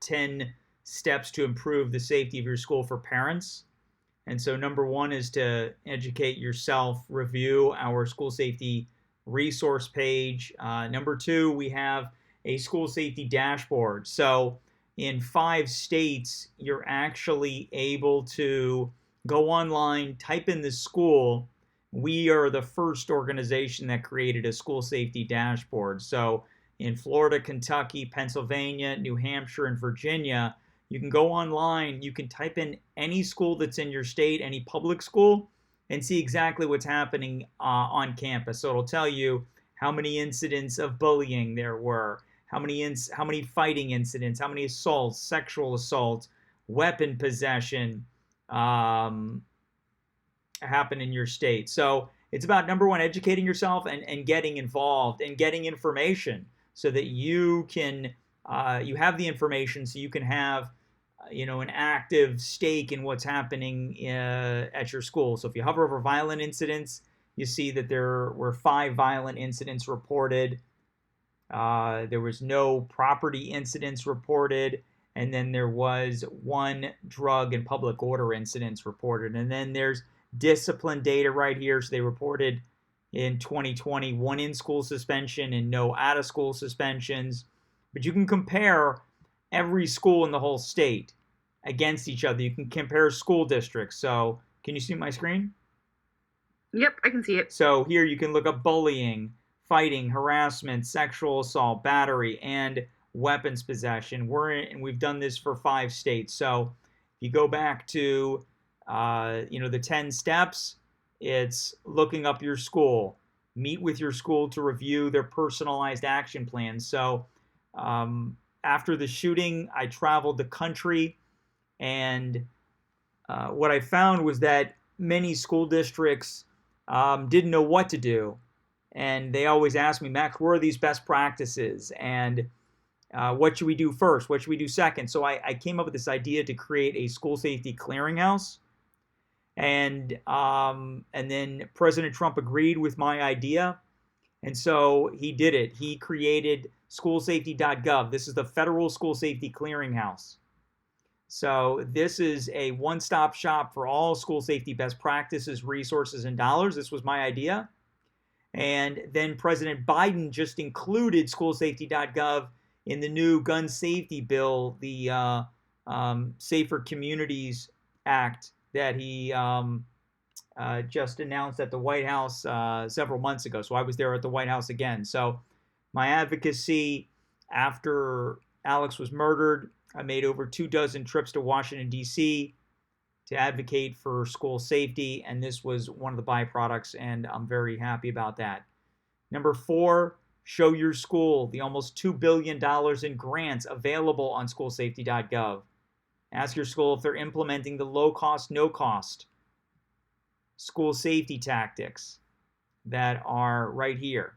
10 steps to improve the safety of your school for parents. And so number one is to educate yourself, review our school safety resource page. Number two, we have a school safety dashboard. So in 5 states, you're actually able to go online, type in the school. We are the first organization that created a school safety dashboard. So in Florida, Kentucky, Pennsylvania, New Hampshire, and Virginia, you can go online, you can type in any school that's in your state, any public school, and see exactly what's happening on campus. So it'll tell you how many incidents of bullying there were, how many fighting incidents, how many assaults, sexual assaults, weapon possession happened in your state. So it's about, number one, educating yourself and getting involved and getting information so that you can you have the information so you can have an active stake in what's happening at your school. So if you hover over violent incidents, you see that there were 5 violent incidents reported. There was no property incidents reported, and then there was 1 drug and public order incidents reported. And then there's discipline data right here. So they reported in 2020 1 in-school suspension and no out-of-school suspensions. But you can compare every school in the whole state against each other. You can compare school districts. So can you see my screen? Yep, I can see it. So here you can look up bullying, fighting, harassment, sexual assault, battery, and weapons possession. We've done this for 5 states. So if you go back to the 10 steps, it's looking up your school, meet with your school to review their personalized action plans. So after the shooting, I traveled the country, and what I found was that many school districts didn't know what to do. And they always ask me, Max, where are these best practices? And what should we do first? What should we do second? So I came up with this idea to create a school safety clearinghouse. And then President Trump agreed with my idea. And so he did it. He created schoolsafety.gov. This is the Federal School Safety Clearinghouse. So this is a one-stop shop for all school safety best practices, resources, and dollars. This was my idea. And then President Biden just included schoolsafety.gov in the new gun safety bill, the Safer Communities Act that he just announced at the White House several months ago. So I was there at the White House again. So my advocacy after Alex was murdered, I made over 24 trips to Washington, D.C. to advocate for school safety, and this was one of the byproducts, and I'm very happy about that. Number 4, show your school the almost $2 billion in grants available on schoolsafety.gov. Ask your school if they're implementing the low-cost, no-cost school safety tactics that are right here.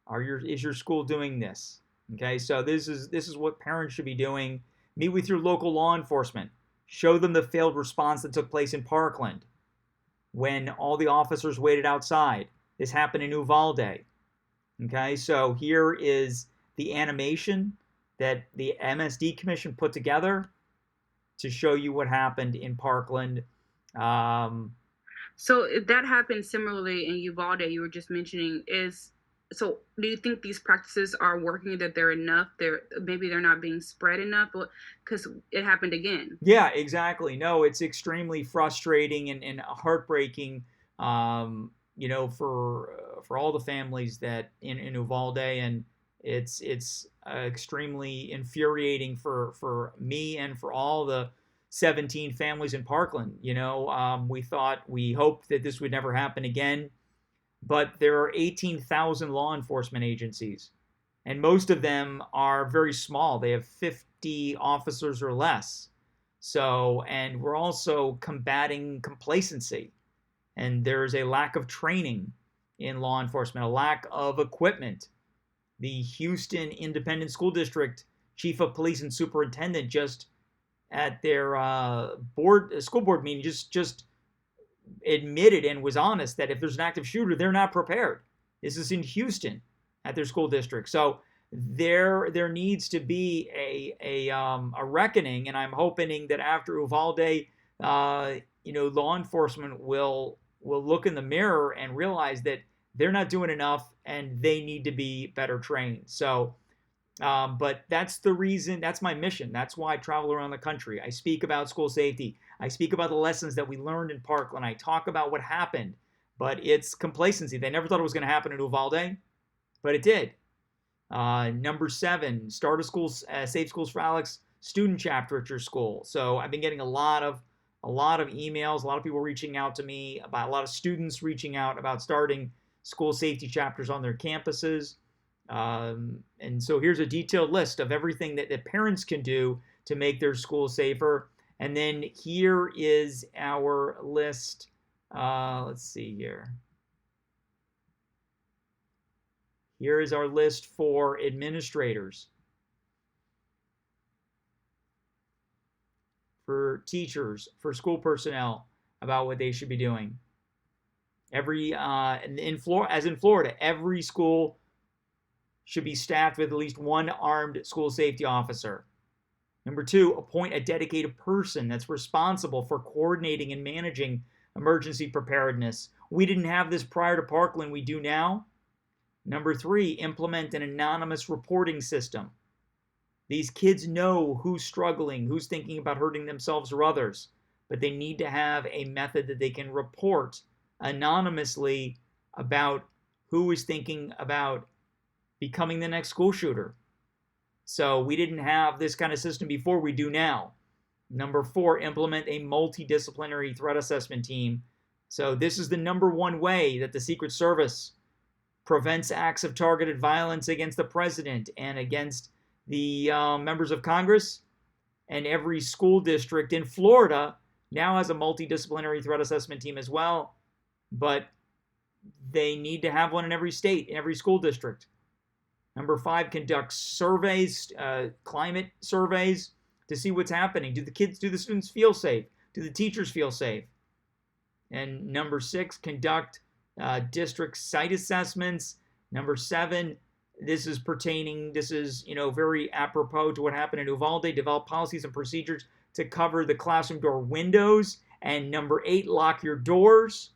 Is your school doing this? Okay, so this is what parents should be doing. Meet with your local law enforcement. Show them the failed response that took place in Parkland when all the officers waited outside. This happened in Uvalde. Okay, so here is the animation that the MSD Commission put together to show you what happened in Parkland. So if that happened similarly in Uvalde, you were just mentioning, so do you think these practices are working, that they're enough? Maybe they're not being spread enough because it happened again. Yeah, exactly. No, it's extremely frustrating and heartbreaking, for all the families that in Uvalde, and it's extremely infuriating for me and for all the 17 families in Parkland. We hoped that this would never happen again. But there are 18,000 law enforcement agencies, and most of them are very small. They have 50 officers or less. So, and we're also combating complacency. And there's a lack of training in law enforcement, a lack of equipment. The Houston Independent School District Chief of Police and Superintendent just at their school board meeting just admitted and was honest that if there's an active shooter, they're not prepared. This is in Houston at their school district. So there needs to be a reckoning, and I'm hoping that after Uvalde, law enforcement will look in the mirror and realize that they're not doing enough and they need to be better trained. So, but that's the reason, that's my mission. That's why I travel around the country. I speak about school safety. I speak about the lessons that we learned in Parkland. I talk about what happened, but it's complacency. They never thought it was going to happen in Uvalde, but it did. Number 7, start a school, Safe Schools for Alex student chapter at your school. So I've been getting a lot of emails, a lot of people reaching out to me about, a lot of students reaching out about starting school safety chapters on their campuses. And so here's a detailed list of everything that parents can do to make their school safer. And then here is our list. Let's see here. Here is our list for administrators, for teachers, for school personnel, about what they should be doing. As in Florida, every school should be staffed with at least one armed school safety officer. Number 2, appoint a dedicated person that's responsible for coordinating and managing emergency preparedness. We didn't have this prior to Parkland, we do now. Number 3, implement an anonymous reporting system. These kids know who's struggling, who's thinking about hurting themselves or others, but they need to have a method that they can report anonymously about who is thinking about becoming the next school shooter. So we didn't have this kind of system before, we do now. Number 4, implement a multidisciplinary threat assessment team. So this is the number 1 way that the Secret Service prevents acts of targeted violence against the president and against the members of Congress. And every school district in Florida now has a multidisciplinary threat assessment team as well, but they need to have one in every state, in every school district. Number 5, conduct surveys, climate surveys, to see what's happening. Do the students feel safe? Do the teachers feel safe? And number 6, conduct district site assessments. Number 7, this is very apropos to what happened in Uvalde. Develop policies and procedures to cover the classroom door windows. And number 8, lock your doors.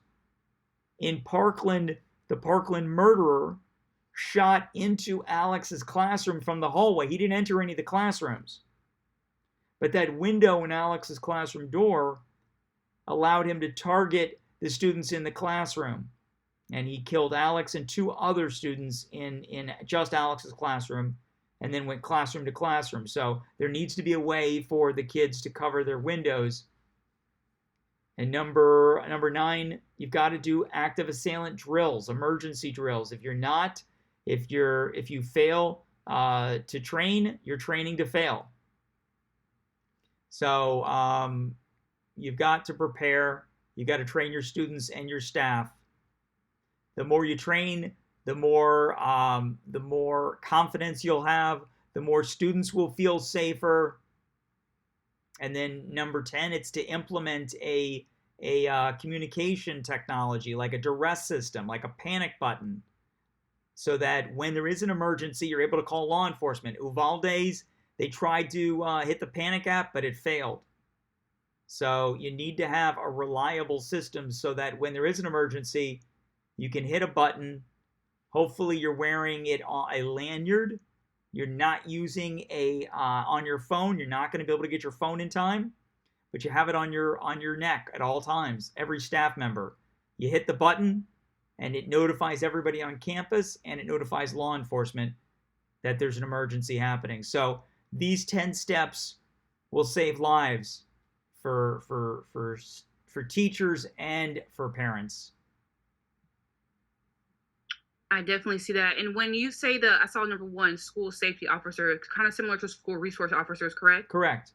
In Parkland, the Parkland murderer shot into Alex's classroom from the hallway. He didn't enter any of the classrooms. But that window in Alex's classroom door allowed him to target the students in the classroom. And he killed Alex and 2 other students in just Alex's classroom, and then went classroom to classroom. So there needs to be a way for the kids to cover their windows. And number 9, you've got to do active assailant drills, emergency drills. If you fail to train, you're training to fail. So you've got to prepare. You've got to train your students and your staff. The more you train, the more confidence you'll have. The more students will feel safer. And then number 10, it's to implement a communication technology, like a duress system, like a panic button, so that when there is an emergency, you're able to call law enforcement. Uvalde's, they tried to hit the panic app, but it failed. So you need to have a reliable system so that when there is an emergency, you can hit a button. Hopefully you're wearing it on a lanyard. You're not using on your phone. You're not going to be able to get your phone in time, but you have it on your neck at all times. Every staff member, you hit the button, and it notifies everybody on campus, and it notifies law enforcement that there's an emergency happening. So these 10 steps will save lives for teachers and for parents. I definitely see that. And when you say I saw number 1, school safety officer, it's kind of similar to school resource officers, correct? Correct.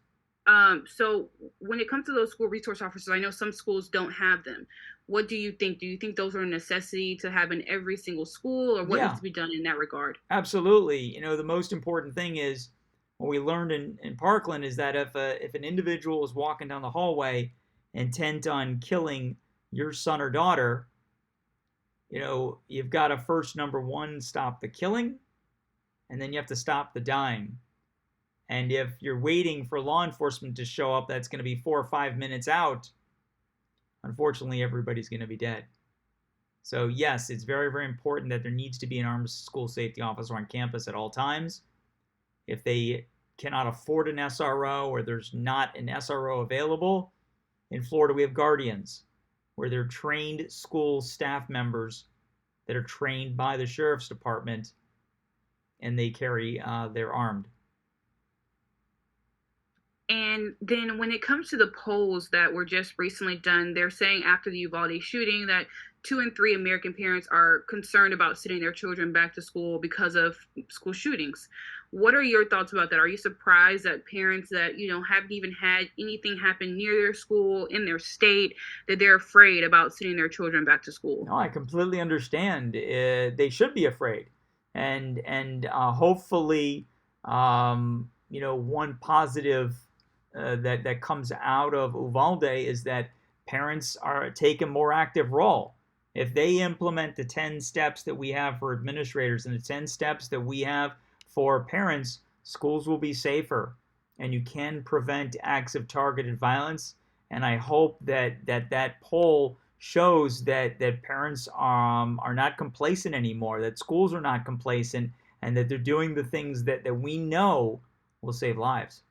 So when it comes to those school resource officers, I know some schools don't have them. What do you think? Do you think those are a necessity to have in every single school, or what needs to be done in that regard? Absolutely. The most important thing is, what we learned in Parkland is that if an individual is walking down the hallway intent on killing your son or daughter, you've got to first, number 1, stop the killing, and then you have to stop the dying. And if you're waiting for law enforcement to show up, that's going to be 4 or 5 minutes out. Unfortunately, everybody's going to be dead. So yes, it's very, very important that there needs to be an armed school safety officer on campus at all times. If they cannot afford an SRO or there's not an SRO available, in Florida we have guardians, where they're trained school staff members that are trained by the sheriff's department, and they're armed. And then when it comes to the polls that were just recently done, they're saying after the Uvalde shooting that 2 in 3 American parents are concerned about sending their children back to school because of school shootings. What are your thoughts about that? Are you surprised that parents that, haven't even had anything happen near their school, in their state, that they're afraid about sending their children back to school? No, I completely understand. They should be afraid, and hopefully, one positive that comes out of Uvalde is that parents are take a more active role. If they implement the 10 steps that we have for administrators and the 10 steps that we have for parents, schools will be safer, and you can prevent acts of targeted violence. And I hope that poll shows that parents are not complacent anymore, that schools are not complacent, and that they're doing the things that we know will save lives.